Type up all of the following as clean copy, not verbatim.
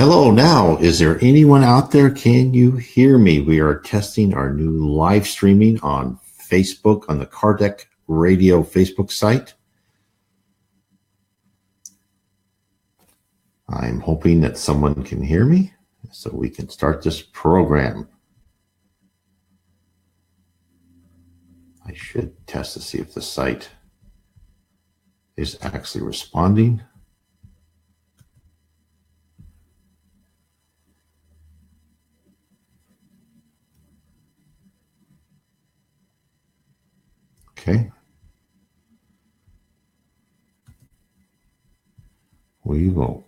Hello, now, is there anyone out there? Can you hear me? We are testing our new live streaming on Facebook, on the Kardec Radio Facebook site. I'm hoping that someone can hear me so we can start this program. I should test to see if the site is actually responding. Okay. We will.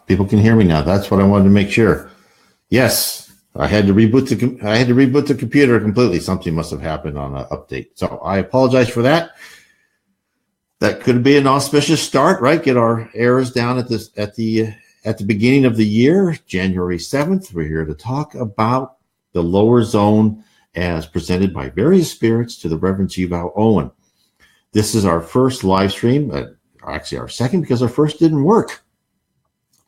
People can hear me now. That's what I wanted to make sure. Yes, I had to reboot the computer completely. Something must have happened on an update. So I apologize for that. That could be an auspicious start, right? Get our errors down at the beginning of the year, January 7th. We're here to talk about the lower zone as presented by various spirits to the Reverend Zeb Bell Owen. This is our first live stream, actually our second, because our first didn't work,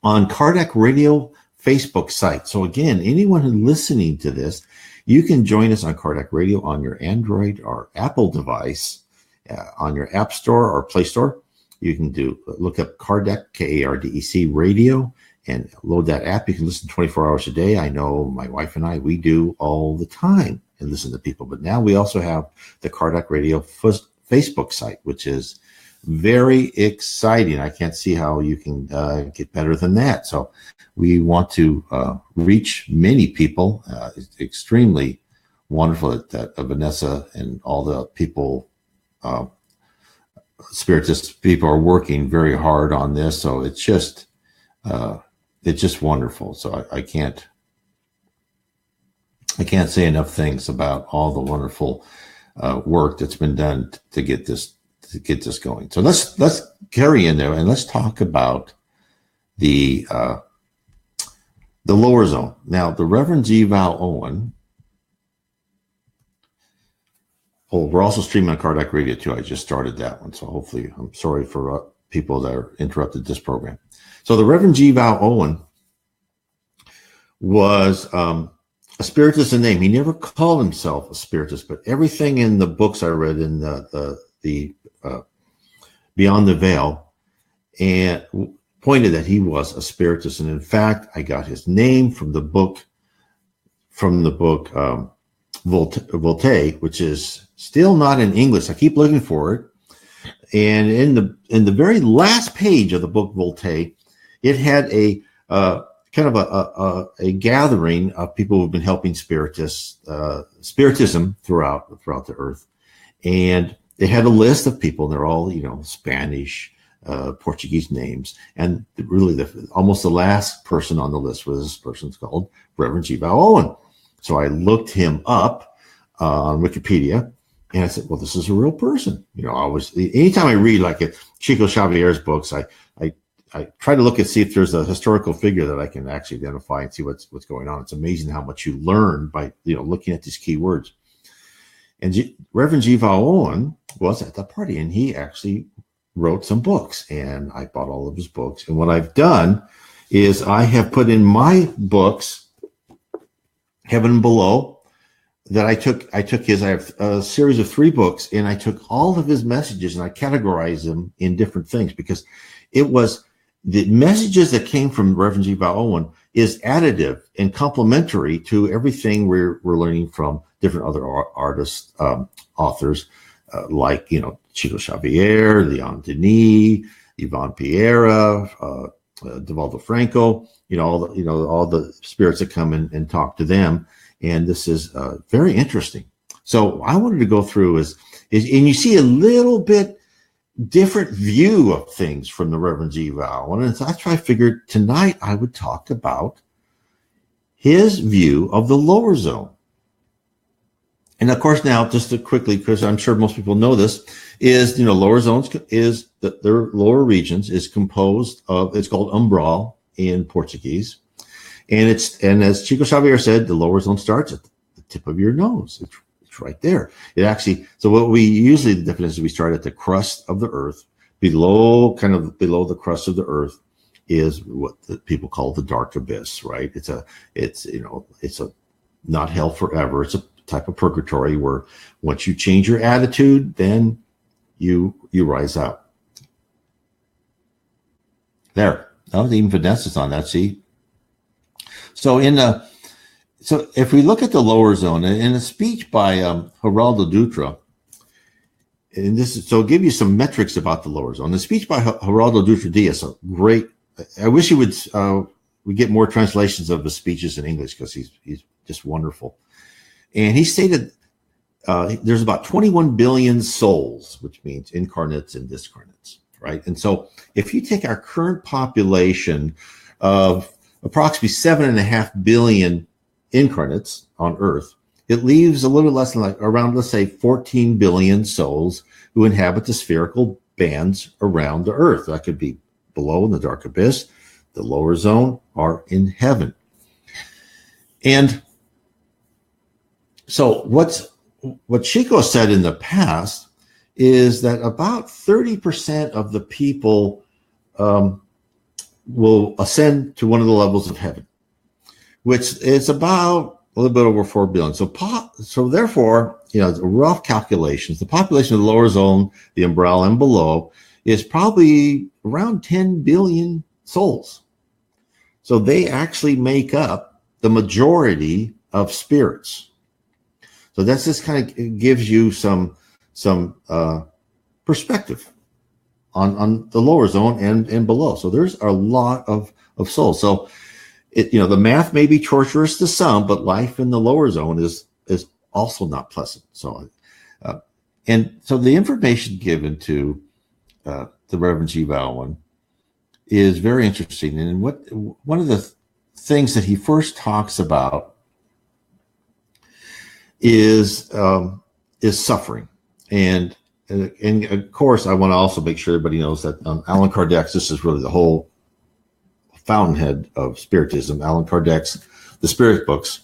on Kardec Radio Facebook site. So again, anyone who's listening to this, you can join us on Kardec Radio on your Android or Apple device, on your App Store or Play Store. You can look up Kardec, K-A-R-D-E-C Radio, and load that app. You can listen 24 hours a day. I know my wife and I, we do all the time and listen to people. But now we also have the Kardec Radio Facebook site, which is very exciting. I can't see how you can get better than that. So we want to reach many people. It's extremely wonderful that Vanessa and all the people, spiritist people, are working very hard on this. So it's just wonderful. So I can't say enough things about all the wonderful work that's been done to get this going. So let's carry in there and let's talk about the lower zone. Now, the Reverend Zeb Bell Owen. Oh, we're also streaming on Kardec Radio too. I just started that one, so hopefully, I'm sorry for people that are interrupted this program. So the Reverend Zeb Bell Owen was a spiritist in name. He never called himself a spiritist, but everything in the books I read in the Beyond the Veil and pointed that he was a spiritist. And in fact, I got his name from the book Voltaire, which is still not in English. I keep looking for it. And in the very last page of the book Voltaire, it had a kind of a gathering of people who've been helping spiritism throughout the earth. And they had a list of people. They're all, Spanish, Portuguese names. And really almost the last person on the list was this person called Reverend Zeb Bell Owen. So I looked him up on Wikipedia, and I said, well, this is a real person. Anytime I read like Chico Xavier's books, I try to look and see if there's a historical figure that I can actually identify and see what's going on. It's amazing how much you learn by, looking at these key words. And Reverend Zeb Bell Owen was at the party, and he actually wrote some books, and I bought all of his books. And what I've done is I have put in my books, Heaven and Below, that I have a series of 3 books, and I took all of his messages and I categorized them in different things, because it was the messages that came from Reverend Zeb Bell Owen is additive and complementary to everything we're learning from different other artists, authors, like, Chico Xavier, Leon Denis, Yvonne Piera, Divaldo Franco, all the spirits that come and talk to them. And this is very interesting. So I wanted to go through and you see a little bit different view of things from the Reverend Zeb Bell. And that's why I figured tonight I would talk about his view of the lower zone. And of course, now just to quickly, because I'm sure most people know this, is lower zones is that their lower regions is composed of, it's called umbral in Portuguese, and as Chico Xavier said, the lower zone starts at the tip of your nose. It's It's right there. It actually, so what we usually, the definition is we start at the crust of the earth. Below the crust of the earth is what the people call the dark abyss, right? It's a not hell forever. It's a type of purgatory where once you change your attitude, then you rise out. There. Oh, even Vanessa's on that. See. So if we look at the lower zone, in a speech by Geraldo Dutra, and so I'll give you some metrics about the lower zone. The speech by Geraldo Dutra Diaz, a great. I wish he would we get more translations of his speeches in English because he's just wonderful. And he stated there's about 21 billion souls, which means incarnates and discarnates, right? And so if you take our current population of approximately 7.5 billion incarnates on Earth, it leaves a little less than around, let's say, 14 billion souls who inhabit the spherical bands around the Earth. That could be below in the dark abyss, the lower zone, or in heaven. And so what Chico said in the past is that about 30% of the people will ascend to one of the levels of heaven, which is about a little bit over 4 billion. So therefore, rough calculations, the population of the lower zone, the umbral and below, is probably around 10 billion souls. So they actually make up the majority of spirits. So that's just kind of gives you some perspective on the lower zone and below. So there's a lot of souls. So the math may be torturous to some, but life in the lower zone is also not pleasant. So and so the information given to the Reverend Zeb Bell is very interesting. And one of the things that he first talks about is suffering. And of course, I want to also make sure everybody knows that Allan Kardec's, this is really the whole fountainhead of Spiritism. Allan Kardec's The Spirit books,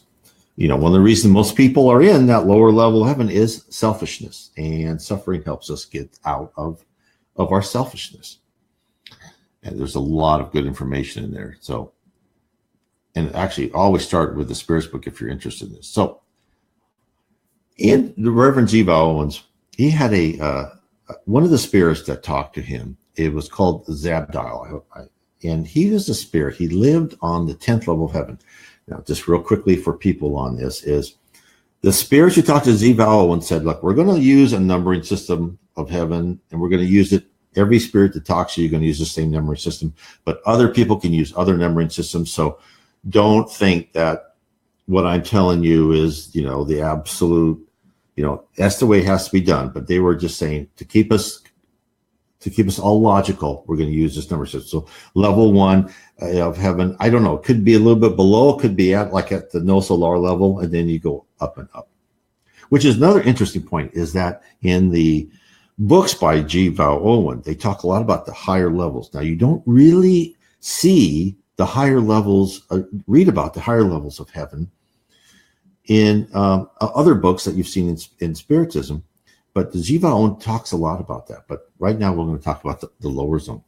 one of the reasons most people are in that lower level of heaven is selfishness. And suffering helps us get out of our selfishness. And there's a lot of good information in there. So, and actually always start with the Spirits book if you're interested in this. So, in the Reverend Zeb Bell, he had one of the spirits that talked to him. It was called Zeb Bell, and he was a spirit. He lived on the 10th level of heaven. Now, just real quickly for people on this is the spirits who talked to Zeb Bell and said, "Look, we're going to use a numbering system of heaven, and we're going to use it. Every spirit that talks to you, you're going to use the same numbering system, but other people can use other numbering systems. So don't think that what I'm telling you is, the absolute." That's the way it has to be done. But they were just saying to keep us all logical, we're going to use this number system. So level 1 of heaven, I don't know, it could be a little bit below, it could be at the no solar level, and then you go up and up. Which is another interesting point, is that in the books by Zeb Bell, they talk a lot about the higher levels. Now, you don't really see the higher levels, read about the higher levels of heaven in other books that you've seen in Spiritism, but the Zeb Bell talks a lot about that. But right now we're going to talk about the lower zone.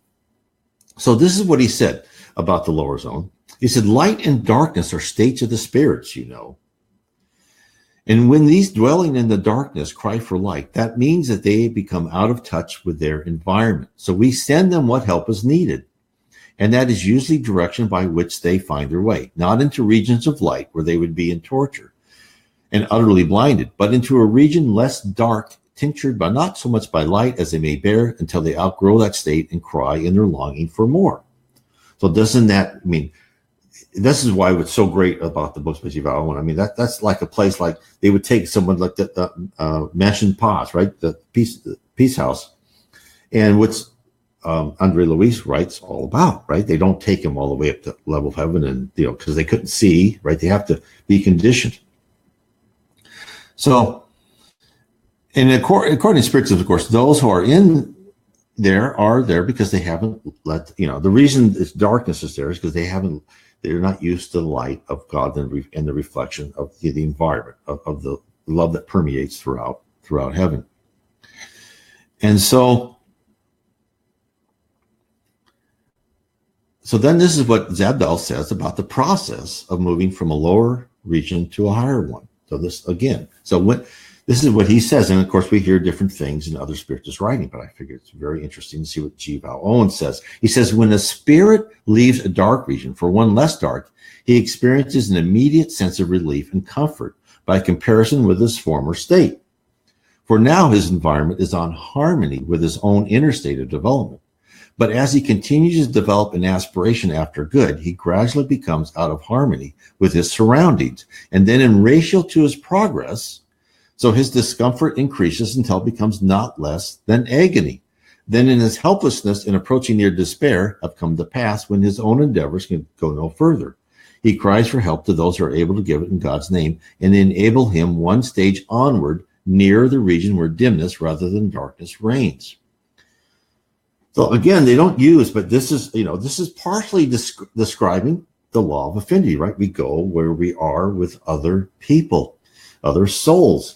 So this is what he said about the lower zone. He said, light and darkness are states of the spirits, And when these dwelling in the darkness cry for light, that means that they become out of touch with their environment. So we send them what help is needed. And that is usually direction by which they find their way, not into regions of light where they would be in torture and utterly blinded, but into a region less dark, tinctured by not so much by light as they may bear, until they outgrow that state and cry in their longing for more. So doesn't that mean, this is why it's so great about the books by Zeb Bell. That's like a place like they would take someone like the Mansion Paz, right? The Peace House. And what's Andre Luis writes all about, right? They don't take him all the way up to level of heaven and, because they couldn't see, right? They have to be conditioned. So, and according to Spiritism, of course, those who are in there are there because they haven't let, the reason this darkness is there is because they're not used to the light of God and the reflection of the environment, of the love that permeates throughout heaven. And so then this is what Zeb Bell says about the process of moving from a lower region to a higher one. So this again, this is what he says, and of course we hear different things in other spirituals writing, but I figure it's very interesting to see what G. Val Owen says. He says, when a spirit leaves a dark region for one less dark, he experiences an immediate sense of relief and comfort by comparison with his former state. For now his environment is on harmony with his own inner state of development. But as he continues to develop an aspiration after good, he gradually becomes out of harmony with his surroundings, and then in ratio to his progress, so his discomfort increases until it becomes not less than agony. Then in his helplessness and approaching near despair have come to pass when his own endeavors can go no further. He cries for help to those who are able to give it in God's name and enable him one stage onward near the region where dimness rather than darkness reigns. So again, they don't use, but this is partially describing the law of affinity, right? We go where we are with other people, other souls.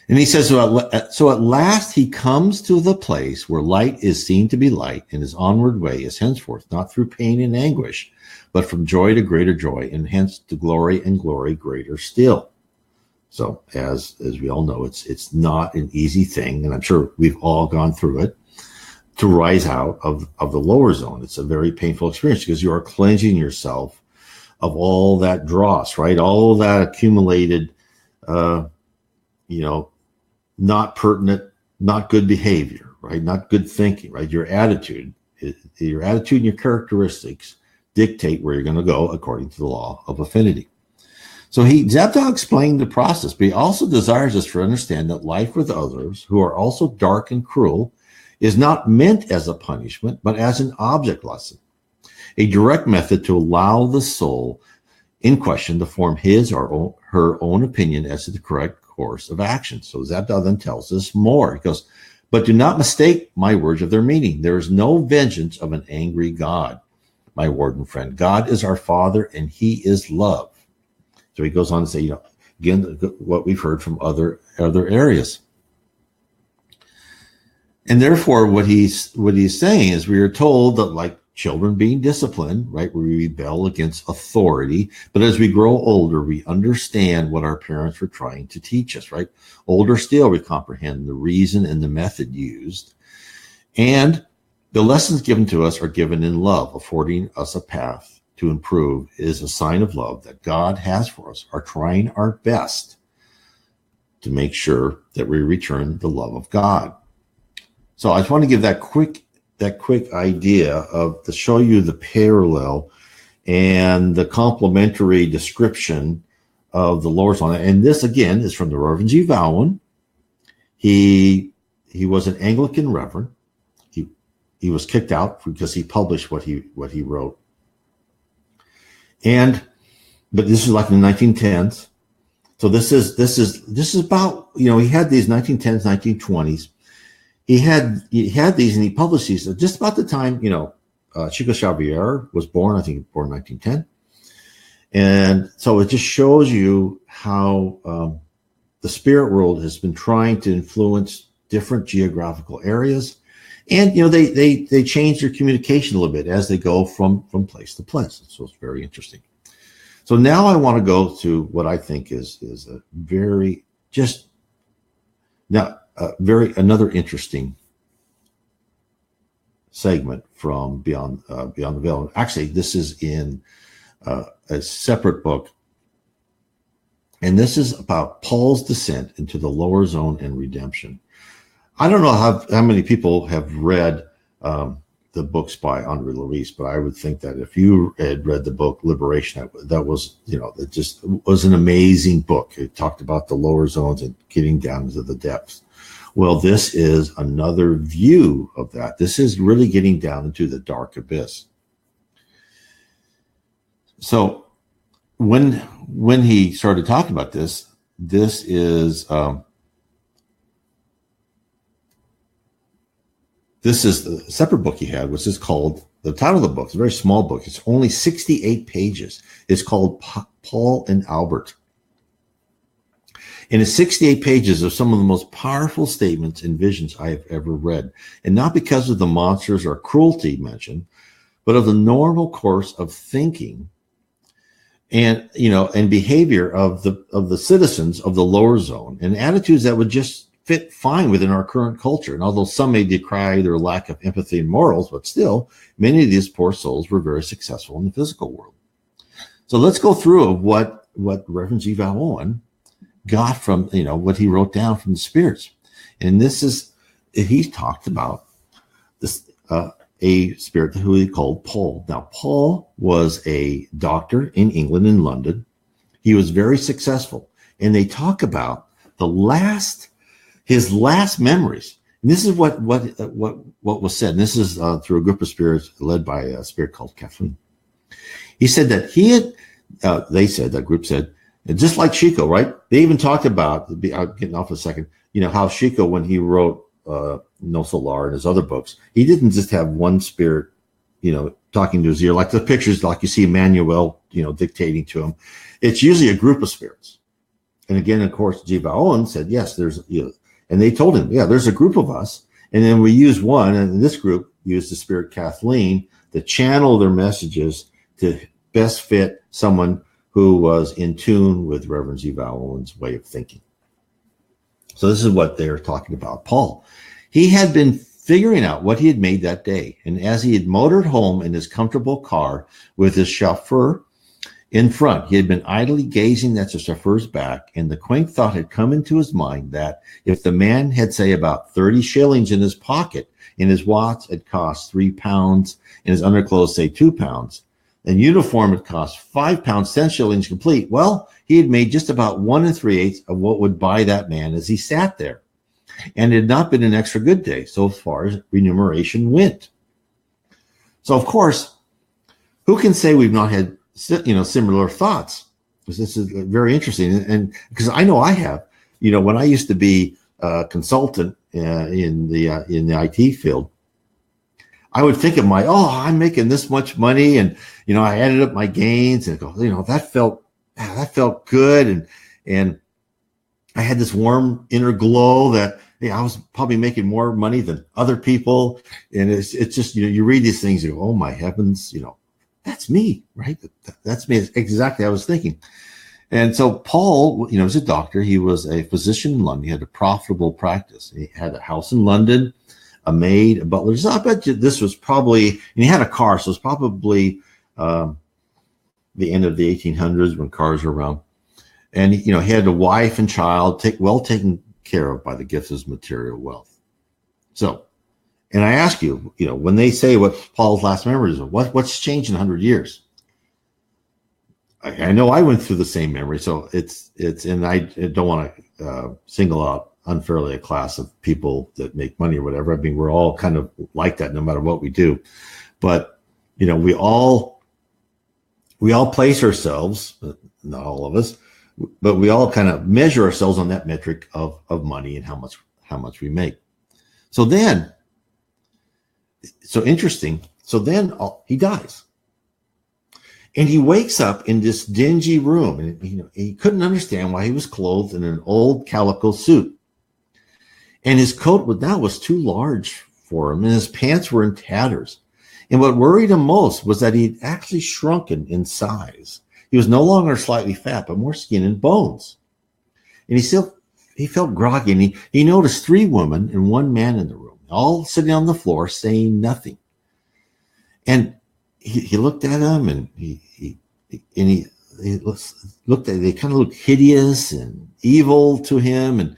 And he says, so at last he comes to the place where light is seen to be light, and his onward way is henceforth not through pain and anguish, but from joy to greater joy, and hence to glory and glory greater still. So as we all know, it's not an easy thing, and I'm sure we've all gone through it, to rise out of the lower zone. It's a very painful experience because you are cleansing yourself of all that dross, right? All that accumulated, not pertinent, not good behavior, right? Not good thinking, right? Your attitude and your characteristics dictate where you're going to go according to the law of affinity. So Zeb Bell explained the process, but he also desires us to understand that life with others who are also dark and cruel is not meant as a punishment, but as an object lesson, a direct method to allow the soul in question to form his or her own opinion as to the correct course of action. So Zeb Bell then tells us more. He goes, but do not mistake my words of their meaning. There is no vengeance of an angry God, my warden friend. God is our Father, and he is love. So he goes on to say, again, what we've heard from other areas. And therefore, what he's saying is we are told that like children being disciplined, right, we rebel against authority. But as we grow older, we understand what our parents were trying to teach us, right? Older still, we comprehend the reason and the method used. And the lessons given to us are given in love, affording us a path to improve is a sign of love that God has for us, are trying our best to make sure that we return the love of God. So I just want to give that quick idea to show you the parallel and the complementary description of the lower zone. And this again is from the Reverend G. Bowen. He was an Anglican reverend. He was kicked out because he published what he wrote. But this is like in the 1910s. So this is about, he had these 1910s, 1920s. He had these and he published these just about the time, Chico Xavier was born, I think born in 1910. And so it just shows you how the spirit world has been trying to influence different geographical areas. And, they change their communication a little bit as they go from place to place. So it's very interesting. So now I want to go to what I think is a very another interesting segment from Beyond the Veil. Actually, this is in a separate book, and this is about Paul's descent into the lower zone and redemption. I don't know how many people have read the books by Andre Luis, but I would think that if you had read the book Liberation, that was, it just was an amazing book. It talked about the lower zones and getting down into the depths. Well, this is another view of that. This is really getting down into the dark abyss. So when he started talking about this is the separate book he had, which is called, the title of the book, it's a very small book. It's only 68 pages. It's called Paul and Albert. And it's 68 pages of some of the most powerful statements and visions I have ever read. And not because of the monsters or cruelty mentioned, but of the normal course of thinking and, and behavior of the citizens of the lower zone, and attitudes that would just fit fine within our current culture. And although some may decry their lack of empathy and morals, but still, many of these poor souls were very successful in the physical world. So let's go through what Reverend Zeb Bell got from, what he wrote down from the spirits. And this is, he talked about this, a spirit who he called Paul. Now, Paul was a doctor in England, in London. He was very successful. And they talk about his last memories. And this is what was said. And this is through a group of spirits led by a spirit called Kathleen. He said that that group said, just like Chico, right? They even talked about, I'm getting off a second, how Chico, when he wrote No Solar and his other books, he didn't just have one spirit, talking to his ear, like the pictures, like you see Emmanuel, dictating to him. It's usually a group of spirits. And again, of course, Zeb Bell said, yes, there's, and they told him, yeah, there's a group of us. And then we use one, and this group used the spirit Kathleen to channel their messages to best fit someone who was in tune with Reverend Zeb Bell's way of thinking. So this is what they're talking about. Paul, he had been figuring out what he had made that day. And as he had motored home in his comfortable car with his chauffeur in front, he had been idly gazing at the chauffeur's back, and the quaint thought had come into his mind that if the man had, say, about 30 shillings in his pocket, and his watch had cost £3, and his underclothes, say, £2, and uniform had cost £5, 10 shillings complete, well, he had made just about 1 3/8 of what would buy that man as he sat there. And it had not been an extra good day so far as remuneration went. So, of course, who can say we've not had similar thoughts? Because this is very interesting, and because I know I have. When I used to be a consultant in the IT field, I would think of I'm making this much money, and I added up my gains, and go, that felt good, and I had this warm inner glow that I was probably making more money than other people, and it's just you read these things, you go, oh my heavens, that's me, right? That's me. It's exactly what I was thinking. And so Paul, was a doctor. He was a physician in London. He had a profitable practice. He had a house in London, a maid, a butler. So I bet you this was probably, and he had a car. So it's probably the end of the 1800s when cars were around. And, he had a wife and child well taken care of by the gifts of his material wealth. So, and I ask you, when they say what Paul's last memories are, what's changed in 100 years? I know I went through the same memory, so it's, and I don't want to single out unfairly a class of people that make money or whatever. I mean, we're all kind of like that no matter what we do. But, we all place ourselves, not all of us, but we all kind of measure ourselves on that metric of money and how much we make. So interesting. So then he dies. And he wakes up in this dingy room, and he couldn't understand why he was clothed in an old calico suit. And his coat was too large for him, and his pants were in tatters. And what worried him most was that he'd actually shrunken in size. He was no longer slightly fat, but more skin and bones. And he felt groggy, and he noticed 3 women and 1 man in the room, all sitting on the floor saying nothing. And he looked at them, and he looked at, they kind of looked hideous and evil to him, and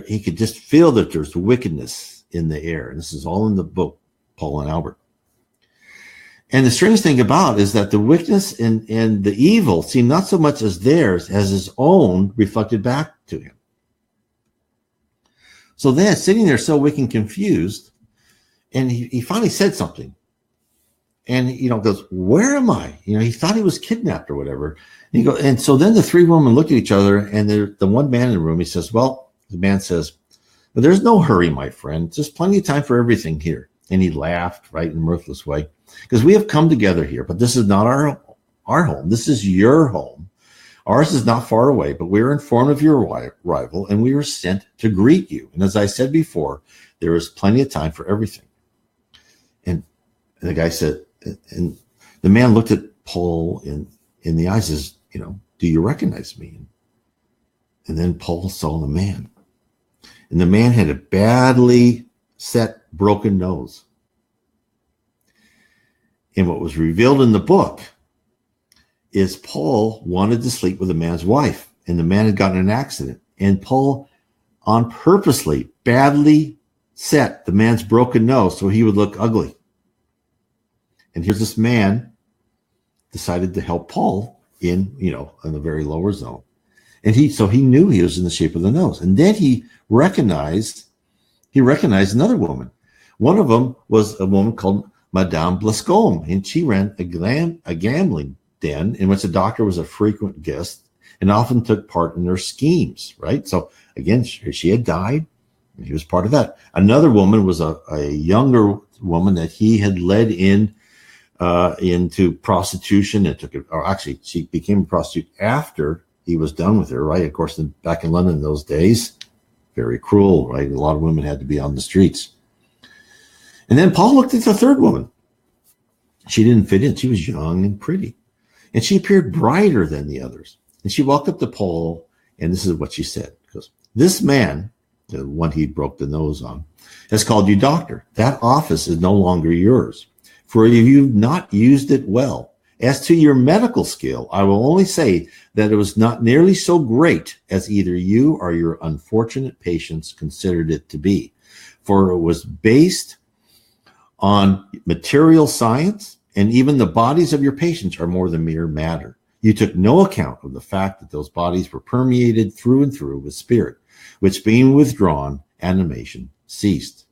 he could just feel that there's wickedness in the air. And this is all in the book, Paul and Albert. And the strange thing about it is that the wickedness and the evil seemed not so much as theirs as his own reflected back to him. So then, sitting there so weak and confused, and he finally said something. And, goes, where am I? He thought he was kidnapped or whatever. And so then the 3 women looked at each other, and the 1 man in the room, he says, well, the man says, well, there's no hurry, my friend. There's plenty of time for everything here. And he laughed, right, in a mirthless way, because we have come together here, but this is not our home. This is your home. Ours is not far away, but we are informed of your arrival, and we are sent to greet you. And as I said before, there is plenty of time for everything. And the guy said, and the man looked at Paul in the eyes, says, do you recognize me? And then Paul saw the man. And the man had a badly set, broken nose. And what was revealed in the book is Paul wanted to sleep with the man's wife, and the man had gotten in an accident. And Paul, on purposely, badly set the man's broken nose so he would look ugly. And here's this man decided to help Paul in the very lower zone. And he knew he was in the shape of the nose. And then he recognized another woman. One of them was a woman called Madame Blascombe, and she ran a gambling den in which the doctor was a frequent guest and often took part in their schemes, right? So again, she had died, and he was part of that. Another woman was a younger woman that he had led into prostitution and actually she became a prostitute after he was done with her, right? Of course, back in London in those days, very cruel, right? A lot of women had to be on the streets. And then Paul looked at the third woman. She didn't fit in. She was young and pretty. And she appeared brighter than the others. And she walked up to Paul, and this is what she said. She goes, this man, the one he broke the nose on, has called you doctor. That office is no longer yours, for you've not used it well. As to your medical skill, I will only say that it was not nearly so great as either you or your unfortunate patients considered it to be, for it was based on material science, and even the bodies of your patients are more than mere matter. You took no account of the fact that those bodies were permeated through and through with spirit, which being withdrawn, animation ceased.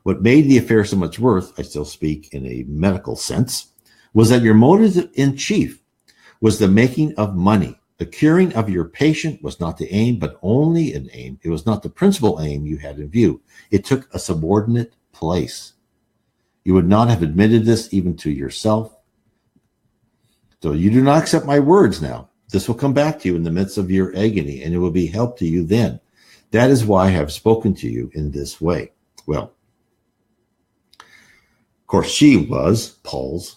What made the affair so much worse, I still speak in a medical sense, was that your motive in chief was the making of money. The curing of your patient was not the aim, but only an aim. It was not the principal aim you had in view. It took a subordinate place. You would not have admitted this even to yourself. So you do not accept my words now. This will come back to you in the midst of your agony, and it will be help to you then. That is why I have spoken to you in this way. Well, of course, she was Paul's,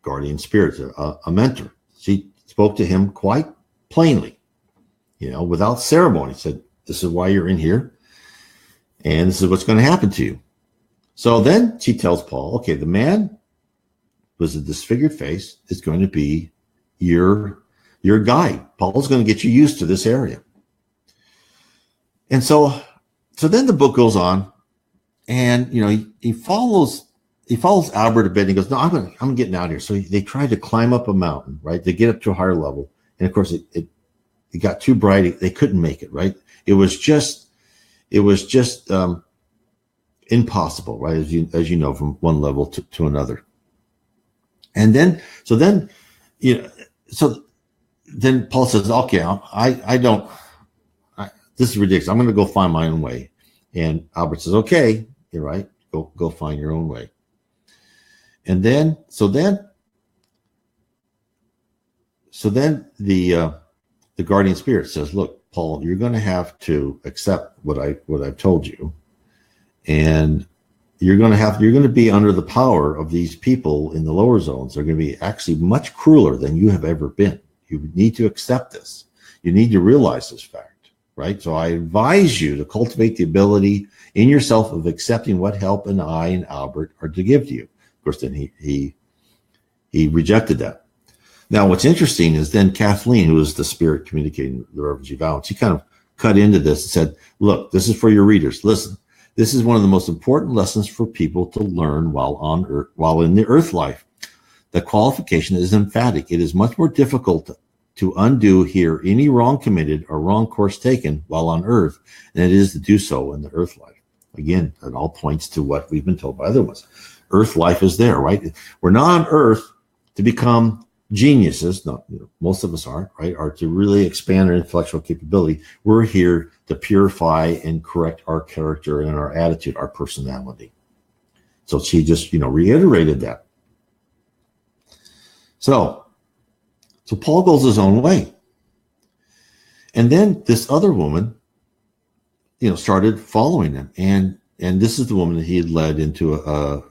guardian spirit, a mentor. She spoke to him quite plainly, without ceremony. Said, this is why you're in here, and this is what's going to happen to you. So then she tells Paul, okay, the man with a disfigured face is going to be your guide. Paul's going to get you used to this area. And so then the book goes on, and he follows Albert a bit, and he goes, no, I'm getting out of here. So they tried to climb up a mountain, right? They get up to a higher level. And of course it got too bright. They couldn't make it, right? It was just impossible, right? As you know, from one level to another. And then Paul says, okay, this is ridiculous. I'm going to go find my own way. And Albert says, okay, you're right. Go find your own way. And then the guardian spirit says, look, Paul, you're going to have to accept what I've told you. And you're going to be under the power of these people in the lower zones. They're going to be actually much crueler than you have ever been. You need to accept this. You need to realize this fact, right? So I advise you to cultivate the ability in yourself of accepting what help I and Albert are to give to you. Of course, then he rejected that. Now, what's interesting is then Kathleen, who was the spirit communicating the Reverend Zeb Bell, she kind of cut into this and said, look, this is for your readers. Listen. This is one of the most important lessons for people to learn while in the earth life. The qualification is emphatic. It is much more difficult to undo here any wrong committed or wrong course taken while on earth than it is to do so in the earth life. Again, it all points to what we've been told by other ones. Earth life is there, right? We're not on earth to become geniuses. No, most of us aren't, right? Or to really expand our intellectual capability. We're here to purify and correct our character and our attitude, our personality. So she just, reiterated that. So Paul goes his own way. And then this other woman, started following him, and this is the woman that he had led into a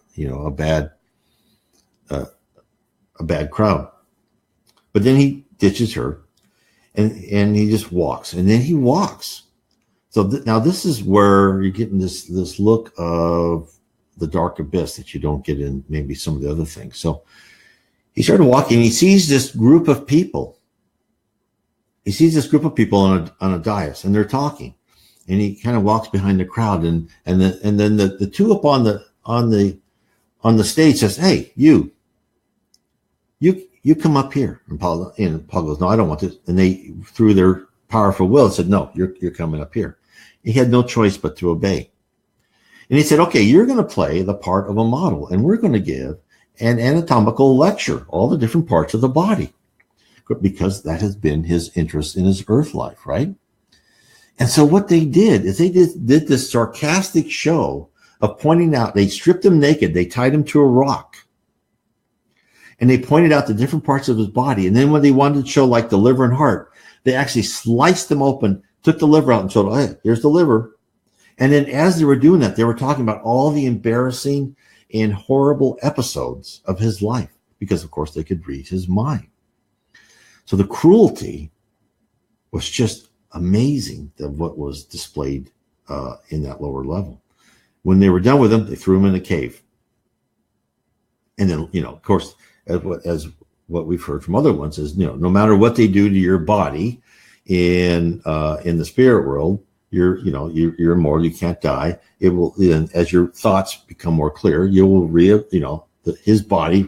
bad crowd. But then he ditches her, and he just walks, and then he walks. So now this is where you're getting this look of the dark abyss that you don't get in maybe some of the other things. So he started walking. He sees this group of people. He sees this group of people on a dais, and they're talking. And he kind of walks behind the crowd, and then the two up on the stage says, "Hey, you come up here." And Paul goes, "No, I don't want to." And they, through their powerful will, said, "No, you're coming up here." He had no choice but to obey. And he said, "Okay, you're going to play the part of a model, and we're going to give an anatomical lecture, all the different parts of the body," because that has been his interest in his earth life, right? And so what they did is they did this sarcastic show of pointing out, they stripped him naked, they tied him to a rock, and they pointed out the different parts of his body. And then when they wanted to show like the liver and heart, they actually sliced them open, took the liver out and showed, "Hey, here's the liver." And then as they were doing that, they were talking about all the embarrassing and horrible episodes of his life, because of course they could read his mind. So the cruelty was just amazing of what was displayed in that lower level. When they were done with him, they threw him in a cave. And then, of course, as what we've heard from other ones is, no matter what they do to your body in the spirit world, you're immortal. You can't die. It will, as your thoughts become more clear, you will his body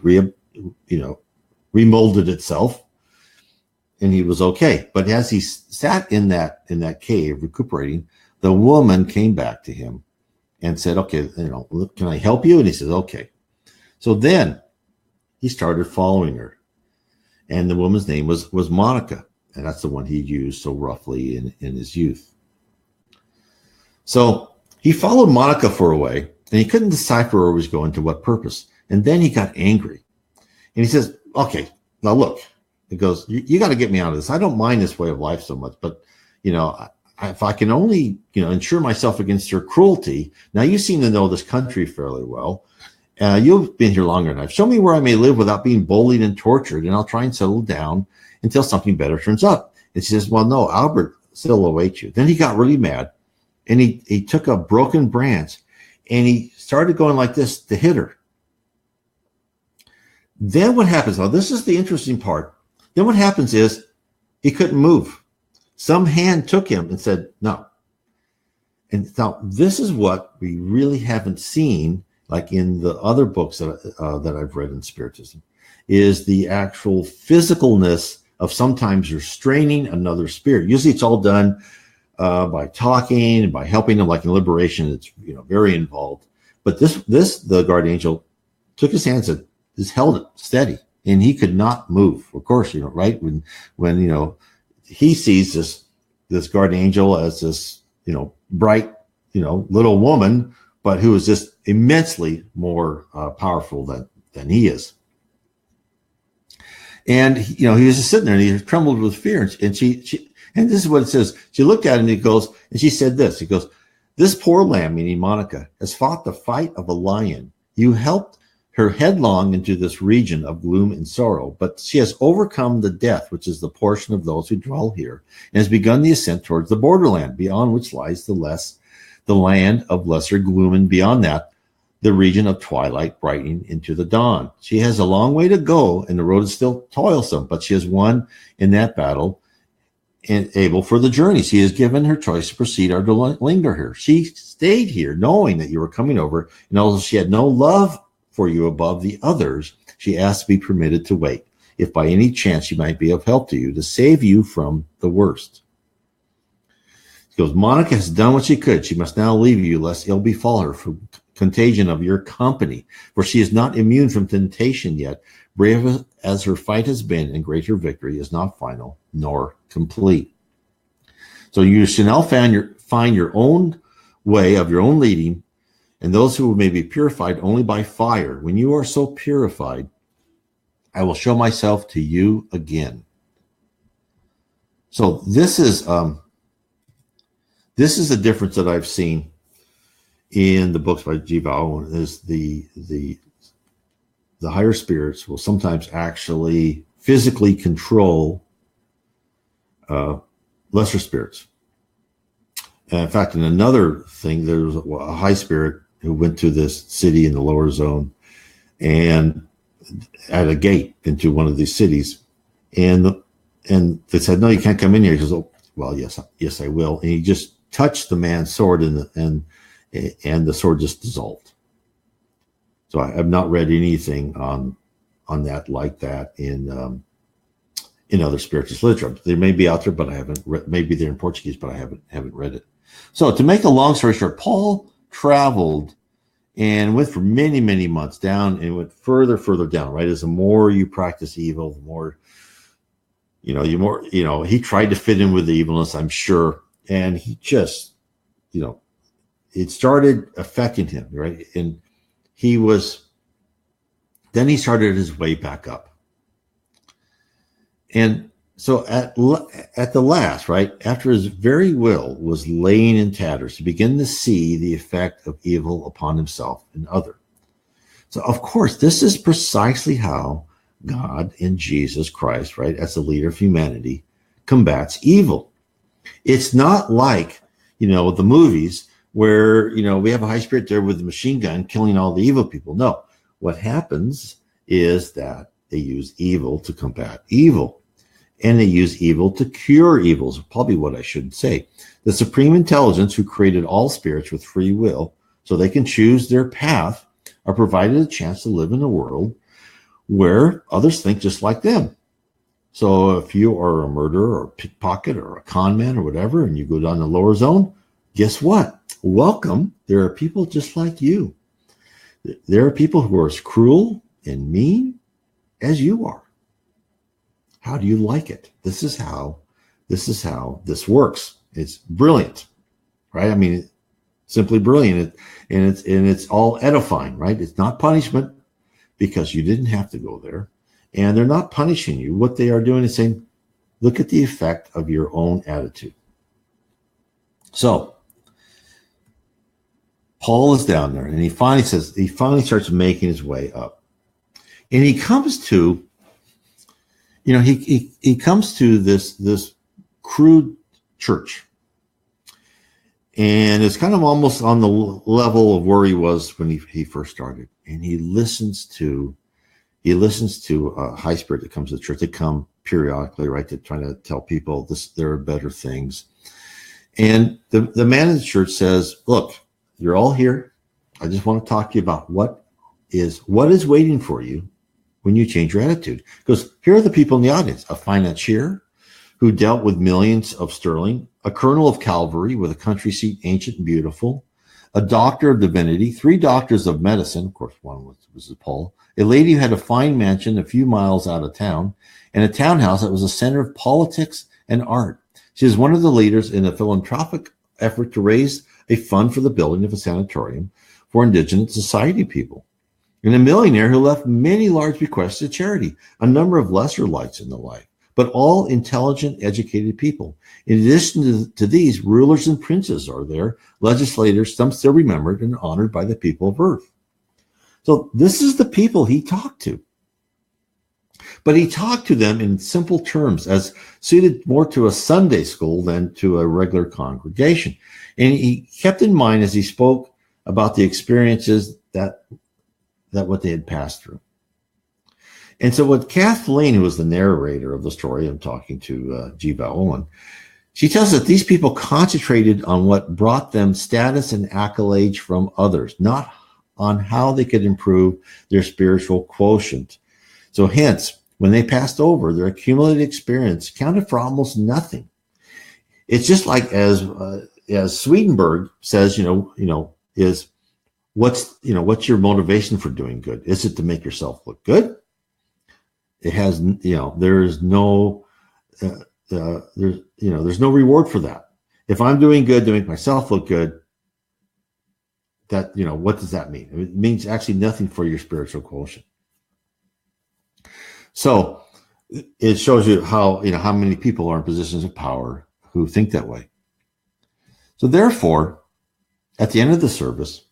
remolded itself. And he was okay. But as he sat in that cave recuperating, the woman came back to him and said, "Okay, can I help you?" And he said, "Okay." So then he started following her. And the woman's name was Monica. And that's the one he used so roughly in his youth. So he followed Monica for a way, and he couldn't decipher where he was going, to what purpose. And then he got angry. And he says, "Okay, now look." He goes, you got to get me out of this. I don't mind this way of life so much, but, if I can only, ensure myself against your cruelty. Now, you seem to know this country fairly well. You've been here longer than I've. Show me where I may live without being bullied and tortured, and I'll try and settle down until something better turns up. And she says, "Well, no, Albert still awaits you." Then he got really mad, and he took a broken branch, and he started going like this to hit her. Then what happens? Now, this is the interesting part. Then what happens is he couldn't move. Some hand took him and said, "No." And now this is what we really haven't seen, like in the other books that I've read in Spiritism, is the actual physicalness of sometimes restraining another spirit. Usually it's all done by talking and by helping them, like in liberation, it's very involved. But the guardian angel took his hand and said, just held it steady. And he could not move. Of course, right? When he sees this guardian angel as this, bright, little woman, but who is just immensely more powerful than he is. And, he was just sitting there and he trembled with fear. And she and this is what it says. She looked at him and and she said this. He goes, "This poor lamb," meaning Monica, "has fought the fight of a lion. You helped her headlong into this region of gloom and sorrow, but she has overcome the death, which is the portion of those who dwell here, and has begun the ascent towards the borderland, beyond which lies the land of lesser gloom, and beyond that, the region of twilight brightening into the dawn. She has a long way to go, and the road is still toilsome, but she has won in that battle and able for the journey. She has given her choice to proceed or to linger here. She stayed here, knowing that you were coming over, and although she had no love for you above the others, she asked to be permitted to wait, if by any chance she might be of help to you, to save you from the worst. He goes, "Monica has done what she could. She must now leave you, lest ill befall her from contagion of your company, for she is not immune from temptation yet. Brave as her fight has been, and great her victory, is not final nor complete. So you shall now find your own way of your own leading, and those who may be purified only by fire. When you are so purified, I will show myself to you again." So this is a difference that I've seen in the books by Zeb Bell. Is the higher spirits will sometimes actually physically control lesser spirits. And in fact, in another thing, there was a high spirit who went to this city in the lower zone and at a gate into one of these cities, and they said, "No, you can't come in here." He goes, "Oh, well, yes, I will." And he just touched the man's sword, and the sword just dissolved. So I have not read anything on that like that in other spiritual literature. They may be out there, but I haven't read. Maybe they're in Portuguese, but I haven't read it. So to make a long story short, Paul traveled and went for many, many months down and went further down, right? As the more you practice evil, the more, he tried to fit in with the evilness, I'm sure. And he just, it started affecting him, right? And then he started his way back up. And so at the last, right, after his very will was laying in tatters, to begin to see the effect of evil upon himself and other. So, of course, this is precisely how God in Jesus Christ, right, as the leader of humanity, combats evil. It's not like, the movies where, we have a high spirit there with a machine gun killing all the evil people. No, what happens is that they use evil to combat evil. And they use evil to cure evils, probably what I should say. The supreme intelligence who created all spirits with free will so they can choose their path are provided a chance to live in a world where others think just like them. So if you are a murderer or a pickpocket or a con man or whatever, and you go down the lower zone, guess what? Welcome. There are people just like you. There are people who are as cruel and mean as you are. How do you like it? This is how this works. It's brilliant, right? I mean, simply brilliant. And it's all edifying, right? It's not punishment because you didn't have to go there. And they're not punishing you. What they are doing is saying, look at the effect of your own attitude. So Paul is down there and he finally starts making his way up. And he comes to he comes to this crude church, and it's kind of almost on the level of where he was when he first started. And he listens to a high spirit that comes to the church. They come periodically, right? They're trying to tell people there are better things. And the man in the church says, "Look, you're all here. I just want to talk to you about what is waiting for you when you change your attitude." Because here are the people in the audience: a financier who dealt with millions of sterling, a colonel of cavalry with a country seat ancient and beautiful, a doctor of divinity, 3 doctors of medicine, of course one was Paul, a lady who had a fine mansion a few miles out of town, and a townhouse that was a center of politics and art. She is one of the leaders in a philanthropic effort to raise a fund for the building of a sanatorium for indigenous society people. And a millionaire who left many large bequests to charity, a number of lesser lights in the life, but all intelligent, educated people. In addition to these, rulers and princes are there, legislators, some still remembered and honored by the people of earth. So this is the people he talked to. But he talked to them in simple terms, as suited more to a Sunday school than to a regular congregation. And he kept in mind as he spoke about the experiences that what they had passed through. And so what Kathleen, who was the narrator of the story, I'm talking to Zeb Bell, she tells us that these people concentrated on what brought them status and accolades from others, not on how they could improve their spiritual quotient. So hence, when they passed over, their accumulated experience counted for almost nothing. It's just like as Swedenborg says, is what's your motivation for doing good? Is it to make yourself look good? It has, there's no reward for that. If I'm doing good to make myself look good, that, what does that mean? It means actually nothing for your spiritual quotient. So it shows you how many people are in positions of power who think that way. So therefore, at the end of the service,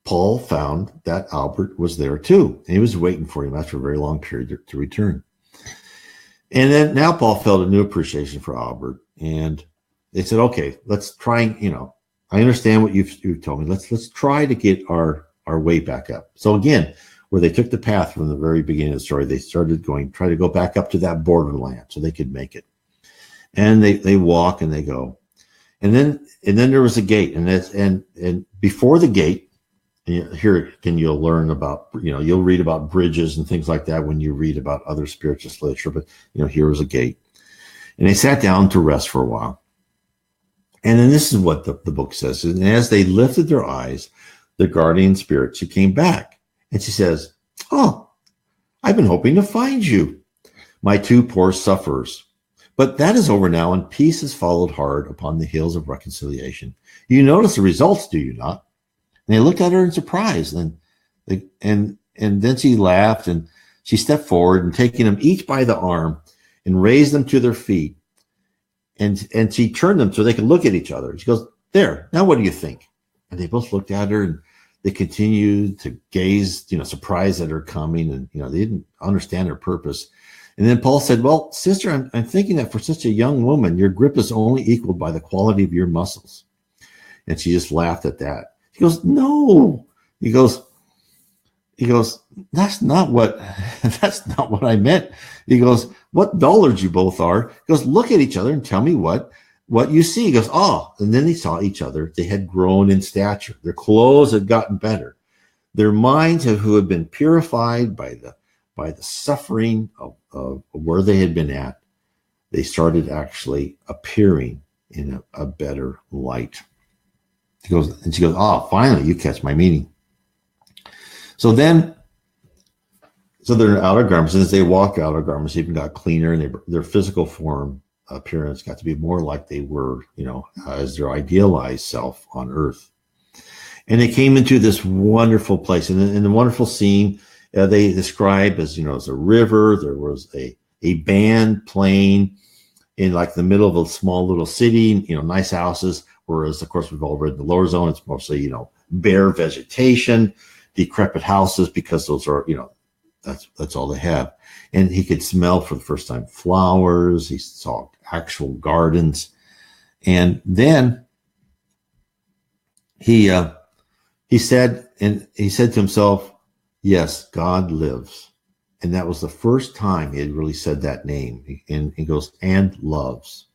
Paul found that Albert was there too, and he was waiting for him after a very long period to return. And then now Paul felt a new appreciation for Albert, and they said, "Okay, let's try. I understand what you've told me. Let's try to get our way back up." So again, where they took the path from the very beginning of the story, they started try to go back up to that borderland so they could make it. And they walk and they go, and then there was a gate, and before the gate. Here you'll learn about, you'll read about bridges and things like that when you read about other spiritualist literature, but here was a gate. And they sat down to rest for a while. And then this is what the book says. And as they lifted their eyes, the guardian spirit, she came back and she says, "Oh, I've been hoping to find you, my two poor sufferers. But that is over now, and peace has followed hard upon the heels of reconciliation. You notice the results, do you not?" And they looked at her in surprise, and then she laughed, and she stepped forward and taking them each by the arm and raised them to their feet, and she turned them so they could look at each other. She goes, "There, now what do you think?" And they both looked at her, and they continued to gaze, surprised at her coming, and they didn't understand her purpose. And then Paul said, "Well, sister, I'm thinking that for such a young woman, your grip is only equaled by the quality of your muscles." And she just laughed at that. He goes, "No." He goes, that's not what I meant. He goes, "What dullards you both are." He goes, "Look at each other and tell me what you see." He goes, "Oh." And then they saw each other. They had grown in stature. Their clothes had gotten better. Their minds who had been purified by the suffering of where they had been at, they started actually appearing in a better light. She goes, "Oh, finally, you catch my meaning." So their outer garments, and as they walked, outer garments even got cleaner, and their physical form appearance got to be more like they were, as their idealized self on earth. And they came into this wonderful place, and in the wonderful scene, they describe as a river. There was a band playing in like the middle of a small little city, nice houses. Whereas, of course, we've all read the lower zone. It's mostly, bare vegetation, decrepit houses, because those are, that's all they have. And he could smell for the first time flowers. He saw actual gardens. And then he said to himself, "Yes, God lives." And that was the first time he had really said that name. And he goes, "and loves."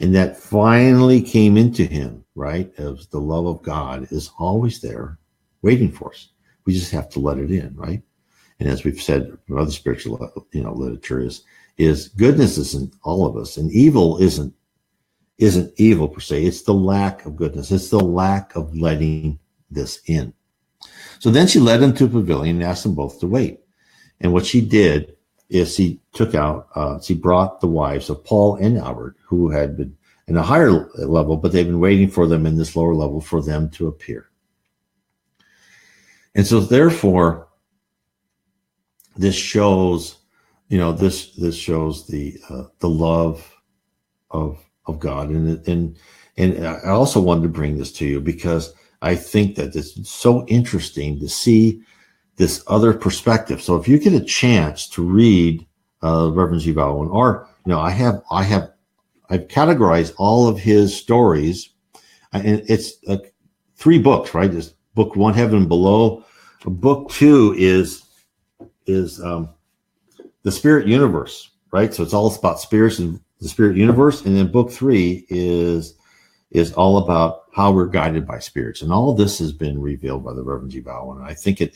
And that finally came into him, right? As the love of God is always there waiting for us. We just have to let it in, right? And as we've said from other spiritual, literature is goodness isn't all of us, and evil isn't evil per se. It's the lack of goodness. It's the lack of letting this in. So then she led them to a pavilion and asked them both to wait. And what she did is she brought the wives of Paul and Albert, who had been in a higher level, but they've been waiting for them in this lower level for them to appear. And so therefore, this shows, this shows the love of God. And I also wanted to bring this to you because I think that it's so interesting to see this other perspective. So if you get a chance to read Reverend Zeb Bell, or I've categorized all of his stories, and it's 3 books, right? There's book 1, Heaven Below. Book 2 is the Spirit Universe, right? So it's all about spirits and the Spirit Universe, and then book 3 is all about how we're guided by spirits, and all this has been revealed by the Reverend Zeb Bell, and I think it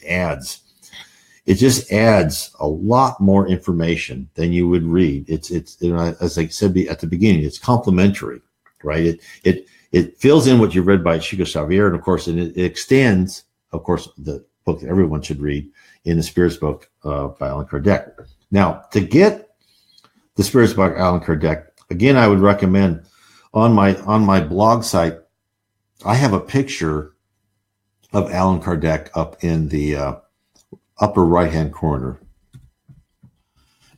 just adds a lot more information than you would read. It's as I said at the beginning, it's complementary, right? It fills in what you read by Chico Xavier, and of course, it extends, of course, the book that everyone should read in the Spirits book by Allan Kardec. Now, to get the Spirits book by Allan Kardec, again, I would recommend on my blog site, I have a picture of Allan Kardec up in the upper right-hand corner.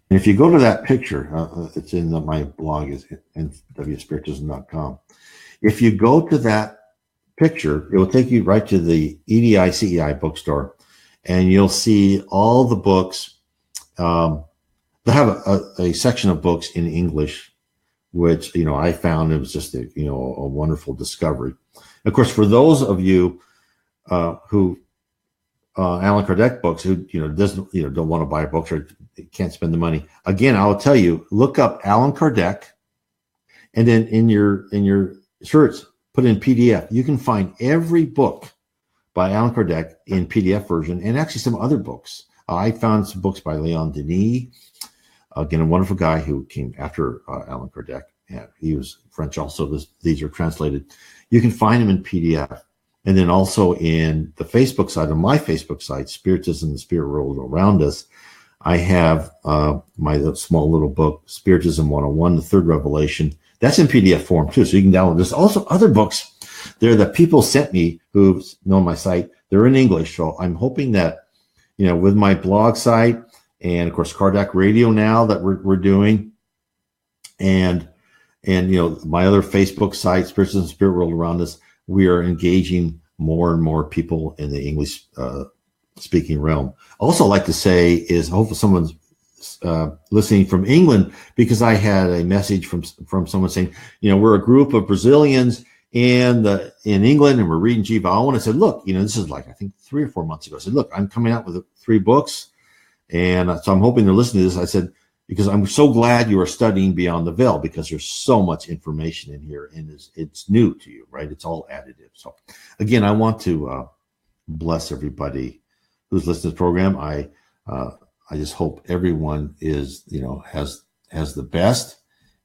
And if you go to that picture, it's in my blog, is nwspiritism.com. If you go to that picture, it will take you right to the EDI CEI bookstore, and you'll see all the books. They have a section of books in English, which, I found it was just a wonderful discovery. Of course, for those of you who Allan Kardec books, who doesn't don't want to buy books or can't spend the money, again, I'll tell you, look up Allan Kardec, and then in your search, put in PDF. You can find every book by Allan Kardec in PDF version, and actually some other books. I found some books by Leon Denis, again, a wonderful guy who came after Allan Kardec. Yeah, he was French also. These are translated. You can find them in PDF. And then also in the Facebook side, on my Facebook site, Spiritism, the Spirit World Around Us, I have my small little book, Spiritism 101, the Third Revelation. That's in PDF form too, so you can download. There's also other books there that people sent me who know my site. They're in English, so I'm hoping that, with my blog site and, of course, Kardec Radio now that we're doing, and my other Facebook site, Spiritism, Spirit World Around Us, we are engaging more and more people in the English speaking realm. Also, like to say is, hopefully someone's listening from England, because I had a message from someone saying, we're a group of Brazilians in England, and we're reading G. Bell. And I said, look, this is like, I think 3 or 4 months ago. I said, look, I'm coming out with 3 books, and so I'm hoping they're listening to this. I said, because I'm so glad you are studying Beyond the Veil, because there's so much information in here, and it's new to you, right? It's all additive. So again, I want to bless everybody who's listening to the program. I just hope everyone is, has the best,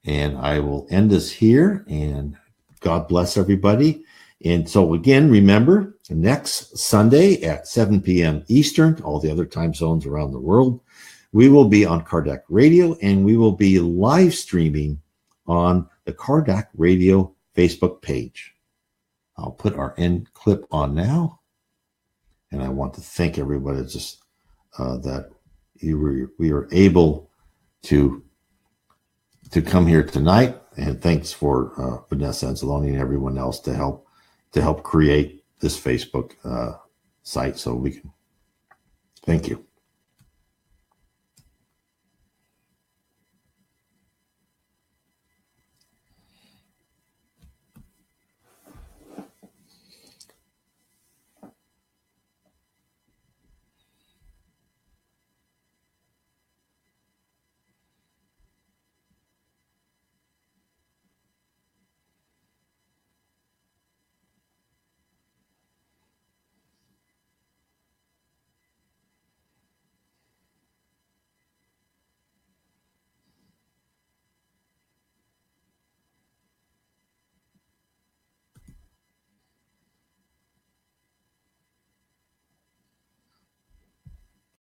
and I will end this here, and God bless everybody. And so again, remember, next Sunday at 7 p.m. Eastern, all the other time zones around the world, we will be on Kardec Radio, and we will be live streaming on the Kardec Radio Facebook page. I'll put our end clip on now. And I want to thank everybody just that we were able to come here tonight. And thanks for Vanessa and Saloni and everyone else to help create this Facebook site so we can. Thank you.